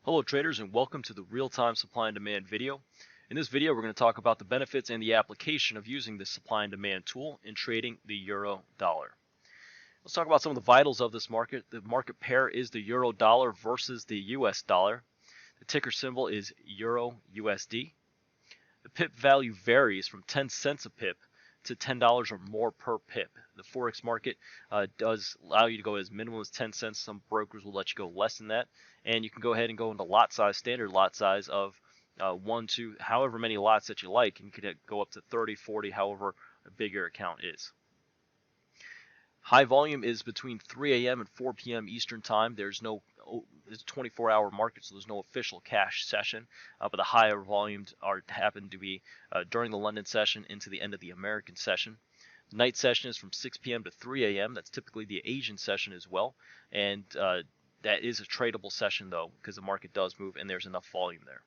Hello traders and welcome to the real-time supply and demand video. In this video we're going to talk about the benefits and the application of using this supply and demand tool in trading the euro dollar. Let's talk about some of the vitals of this market. The market pair is the euro dollar versus the US dollar. The ticker symbol is EURUSD. The pip value varies from 10 cents a pip to $10 or more per pip. The Forex market does allow you to go as minimum as 10 cents. Some brokers will let you go less than that. And you can go ahead and go into lot size, standard lot size of 1, 2, however many lots that you like. And you could go up to 30, 40, however big your account is. High volume is between 3 a.m. and 4 p.m. Eastern time. It's a 24-hour market, so there's no official cash session. But the higher volumes happen to be during the London session into the end of the American session. The night session is from 6 p.m. to 3 a.m. That's typically the Asian session as well. And that is a tradable session, though, because the market does move and there's enough volume there.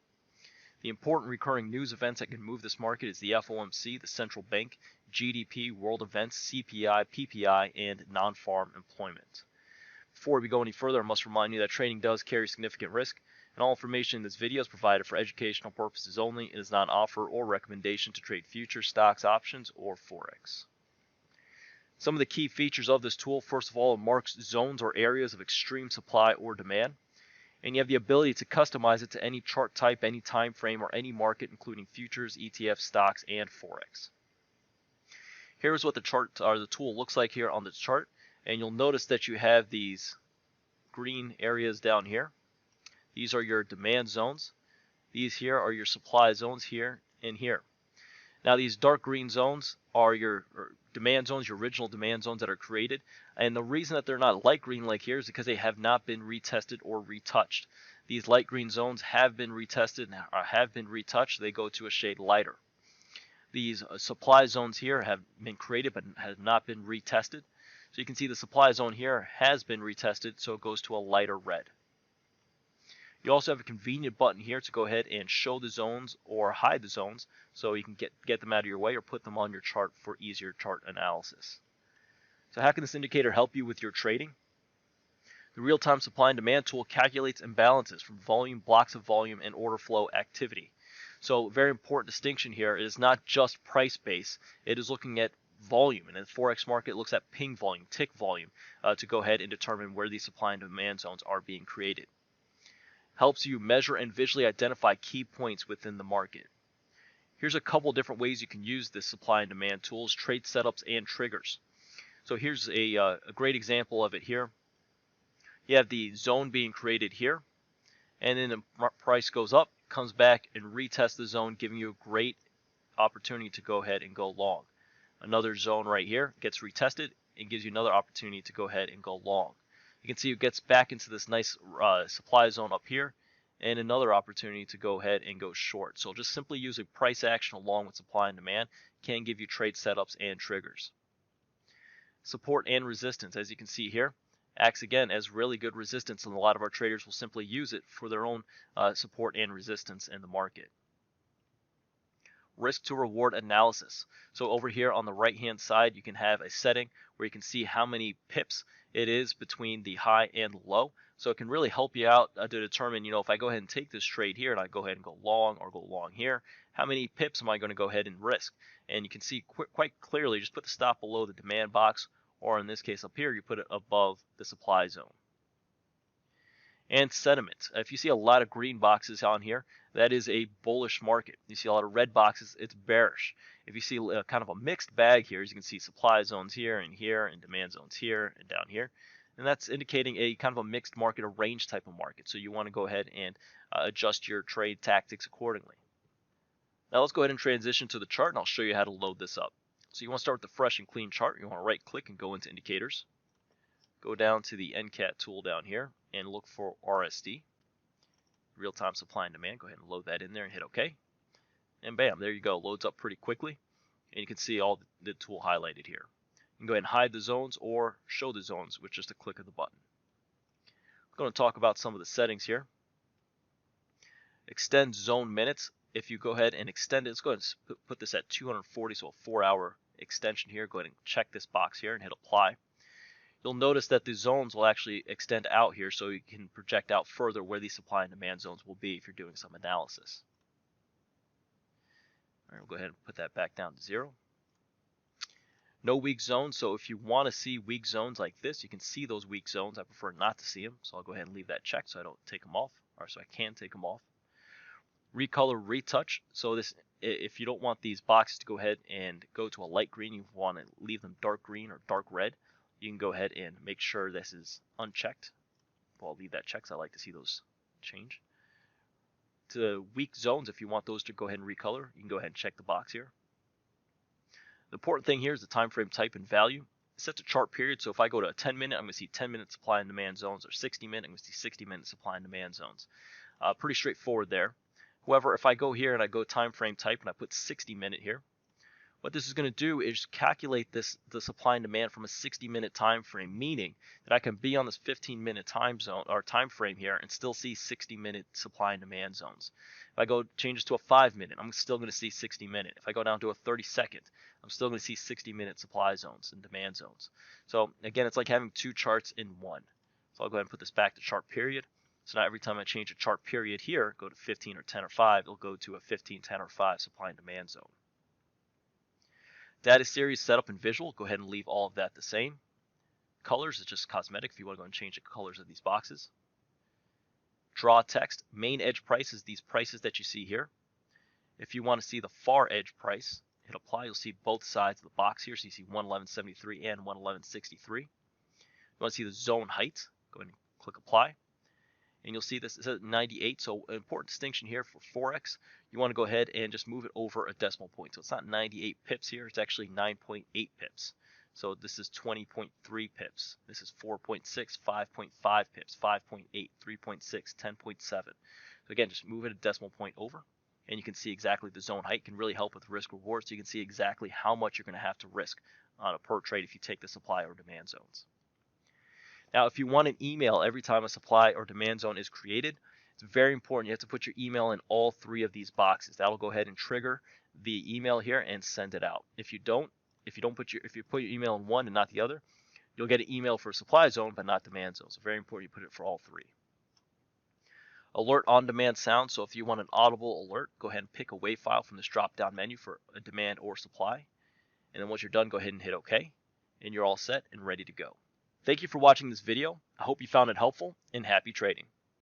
The important recurring news events that can move this market is the FOMC, the central bank, GDP, world events, CPI, PPI, and non-farm employment. Before we go any further, I must remind you that trading does carry significant risk, and all information in this video is provided for educational purposes only. It is not an offer or recommendation to trade futures, stocks, options, or Forex. Some of the key features of this tool: first of all, it marks zones or areas of extreme supply or demand. And you have the ability to customize it to any chart type, any time frame, or any market, including futures, ETFs, stocks, and Forex. Here's what the tool looks like here on the chart, and you'll notice that you have these green areas down here. These are your demand zones. These here are your supply zones here and here. Now these dark green zones are your demand zones, your original demand zones that are created. And the reason that they're not light green like here is because they have not been retested or retouched. These light green zones have been retested and have been retouched. They go to a shade lighter. These supply zones here have been created but have not been retested. So you can see the supply zone here has been retested, so it goes to a lighter red. You also have a convenient button here to go ahead and show the zones or hide the zones, so you can get them out of your way or put them on your chart for easier chart analysis. So how can this indicator help you with your trading? The real-time supply and demand tool calculates imbalances from volume, blocks of volume, and order flow activity. So very important distinction here. It is not just price based. It is looking at volume, and in the Forex market it looks at ping volume, tick volume, to go ahead and determine where these supply and demand zones are being created. Helps you measure and visually identify key points within the market. Here's a couple different ways you can use this supply and demand tools: trade setups and triggers. So here's a great example of it here. You have the zone being created here, and then the price goes up, comes back and retests the zone, giving you a great opportunity to go ahead and go long. Another zone right here gets retested and gives you another opportunity to go ahead and go long. You can see it gets back into this nice supply zone up here, and another opportunity to go ahead and go short. So just simply using price action along with supply and demand can give you trade setups and triggers. Support and resistance, as you can see here, acts again as really good resistance, and a lot of our traders will simply use it for their own support and resistance in the market. Risk to reward analysis. So over here on the right hand side you can have a setting where you can see how many pips it is between the high and low. So it can really help you out to determine, if I go ahead and take this trade here and I go ahead and go long or go long here, how many pips am I going to go ahead and risk? And you can see quite clearly, just put the stop below the demand box, or in this case up here you put it above the supply zone. And sentiment. If you see a lot of green boxes on here, that is a bullish market. You see a lot of red boxes, it's bearish. If you see kind of a mixed bag here, as you can see supply zones here, and demand zones here and down here, and that's indicating a kind of a mixed market, a range type of market. So you want to go ahead and adjust your trade tactics accordingly. Now let's go ahead and transition to the chart, and I'll show you how to load this up. So you want to start with the fresh and clean chart. You want to right click and go into indicators. Go down to the NCAT tool down here and look for RSD, real-time supply and demand. Go ahead and load that in there and hit OK. And bam, there you go. Loads up pretty quickly. And you can see all the tool highlighted here. You can go ahead and hide the zones or show the zones with just a click of the button. I'm going to talk about some of the settings here. Extend zone minutes. If you go ahead and extend it, let's go ahead and put this at 240, so a 4-hour extension here. Go ahead and check this box here and hit apply. you'll notice that the zones will actually extend out here, so you can project out further where these supply and demand zones will be if you're doing some analysis. All right, we'll go ahead and put that back down to 0. No weak zones, so if you want to see weak zones like this, you can see those weak zones. I prefer not to see them, so I'll go ahead and leave that checked so I don't take them off, or so I can take them off. Recolor, retouch. So this, if you don't want these boxes to go ahead and go to a light green, you want to leave them dark green or dark red, you can go ahead and make sure this is unchecked. Well, I'll leave that checked, so I like to see those change. To weak zones, if you want those to go ahead and recolor, you can go ahead and check the box here. The important thing here is the time frame type and value. It sets a chart period, so if I go to a 10-minute, I'm going to see 10-minute supply and demand zones, or 60-minute, I'm going to see 60-minute supply and demand zones. Pretty straightforward there. However, if I go here and I go time frame type and I put 60-minute here, what this is going to do is calculate the supply and demand from a 60-minute time frame, meaning that I can be on this 15-minute time zone or time frame here and still see 60-minute supply and demand zones. If I go change this to a 5-minute, I'm still going to see 60-minute. If I go down to a 30-second, I'm still going to see 60-minute supply zones and demand zones. So again, it's like having two charts in one. So I'll go ahead and put this back to chart period. So now every time I change a chart period here, go to 15 or 10 or 5, it'll go to a 15, 10 or 5 supply and demand zone. Data series setup and visual, go ahead and leave all of that the same. Colors is just cosmetic if you want to go and change the colors of these boxes. Draw text, main edge price is these prices that you see here. If you want to see the far edge price, hit apply, you'll see both sides of the box here. So you see 111.73 and 111.63. You want to see the zone height, go ahead and click apply. And you'll see this, it says 98, so an important distinction here for Forex, you want to go ahead and just move it over a decimal point. So it's not 98 pips here, it's actually 9.8 pips. So this is 20.3 pips. This is 4.6, 5.5 pips, 5.8, 3.6, 10.7. So again, just move it a decimal point over, and you can see exactly the zone height. Can really help with risk reward, so you can see exactly how much you're going to have to risk on a per trade if you take the supply or demand zones. Now, if you want an email every time a supply or demand zone is created, it's very important. You have to put your email in all three of these boxes. That'll go ahead and trigger the email here and send it out. If you put your email in one and not the other, you'll get an email for supply zone but not demand zone. So very important you put it for all three. Alert on demand sound. So if you want an audible alert, go ahead and pick a WAV file from this drop down menu for a demand or supply. And then once you're done, go ahead and hit OK, and you're all set and ready to go. Thank you for watching this video. I hope you found it helpful, and happy trading.